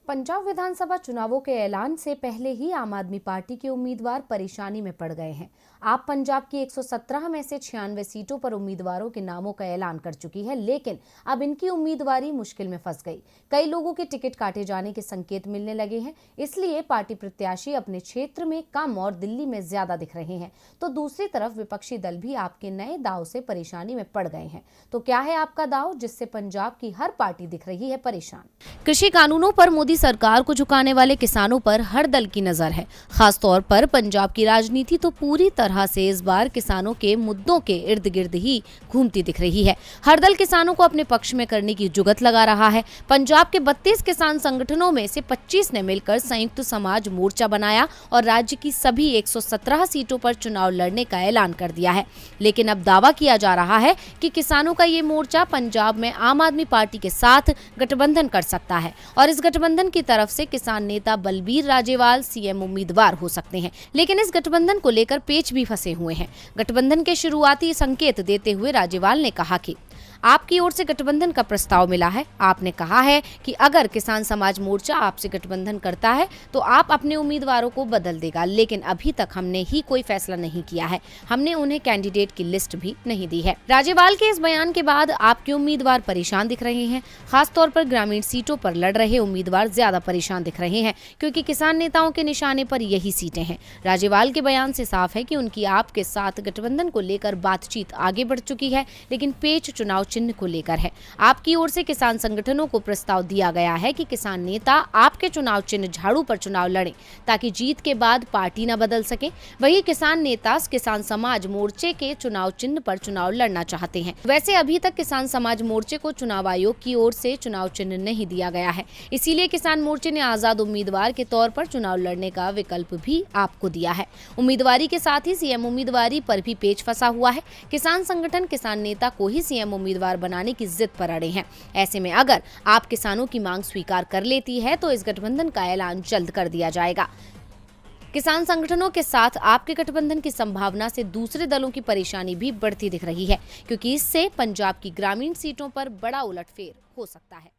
पंजाब विधानसभा चुनावों के ऐलान से पहले ही आम आदमी पार्टी के उम्मीदवार परेशानी में पड़ गए हैं। आप पंजाब की 117 में से 96 सीटों पर उम्मीदवारों के नामों का ऐलान कर चुकी है, लेकिन अब इनकी उम्मीदवारी मुश्किल में फंस गई। कई लोगों के टिकट काटे जाने के संकेत मिलने लगे हैं, इसलिए पार्टी प्रत्याशी अपने क्षेत्र में कम और दिल्ली में ज्यादा दिख रहे हैं। तो दूसरी तरफ विपक्षी दल भी आपके नए दाव से परेशानी में पड़ गए हैं। तो क्या है आपका दाव जिससे पंजाब की हर पार्टी दिख रही है परेशान? कृषि कानूनों पर मोदी सरकार को झुकाने वाले किसानों पर हर दल की नजर है। खास तौर पर पंजाब की राजनीति तो पूरी तरह से इस बार किसानों के मुद्दों के इर्द गिर्द ही घूमती दिख रही है। हर दल किसानों को अपने पक्ष में करने की जुगत लगा रहा है। पंजाब के 32 किसान संगठनों में से 25 ने मिलकर संयुक्त समाज मोर्चा बनाया और राज्य की सभी 117 सीटों पर चुनाव लड़ने का ऐलान कर दिया है। लेकिन अब दावा किया जा रहा है कि किसानों का ये मोर्चा पंजाब में आम आदमी पार्टी के साथ गठबंधन कर सकता है और इस गठबंधन की तरफ से किसान नेता बलबीर राजेवाल सीएम उम्मीदवार हो सकते हैं। लेकिन इस गठबंधन को लेकर पेच भी फंसे हुए हैं। गठबंधन के शुरुआती संकेत देते हुए राजेवाल ने कहा कि आपकी ओर से गठबंधन का प्रस्ताव मिला है। आपने कहा है कि अगर किसान समाज मोर्चा आपसे गठबंधन करता है तो आप अपने उम्मीदवारों को बदल देगा, लेकिन अभी तक हमने ही कोई फैसला नहीं किया है। हमने उन्हें कैंडिडेट की लिस्ट भी नहीं दी है। राजेवाल के इस बयान के बाद आपके उम्मीदवार परेशान दिख रहे हैं। खासतौर पर ग्रामीण सीटों पर लड़ रहे उम्मीदवार ज्यादा परेशान दिख रहे हैं, क्योंकि किसान नेताओं के निशाने पर यही सीटें हैं। राजेवाल के बयान से साफ है कि उनकी आपके साथ गठबंधन को लेकर बातचीत आगे बढ़ चुकी है, लेकिन पेच चुनाव चिन्ह को लेकर है। आपकी ओर से किसान संगठनों को प्रस्ताव दिया गया है कि किसान नेता आपके चुनाव चिन्ह झाड़ू पर चुनाव लड़ें, ताकि जीत के बाद पार्टी न बदल सके। वही किसान नेता किसान समाज मोर्चे के चुनाव चिन्ह पर चुनाव लड़ना चाहते हैं। वैसे अभी तक किसान समाज मोर्चे को चुनाव आयोग की ओर से चुनाव चिन्ह नहीं दिया गया है, इसीलिए किसान मोर्चे ने आजाद उम्मीदवार के तौर पर चुनाव लड़ने का विकल्प भी आपको दिया है। उम्मीदवारी के साथ ही सीएम उम्मीदवारी पर भी पेच फंसा हुआ है। किसान संगठन किसान नेता को ही सीएम उम्मीदवार बनाने की जिद पर अड़े हैं। ऐसे में अगर आप किसानों की मांग स्वीकार कर लेती है तो इस गठबंधन का ऐलान जल्द कर दिया जाएगा। किसान संगठनों के साथ आपके गठबंधन की संभावना से दूसरे दलों की परेशानी भी बढ़ती दिख रही है, क्योंकि इससे पंजाब की ग्रामीण सीटों पर बड़ा उलटफेर हो सकता है।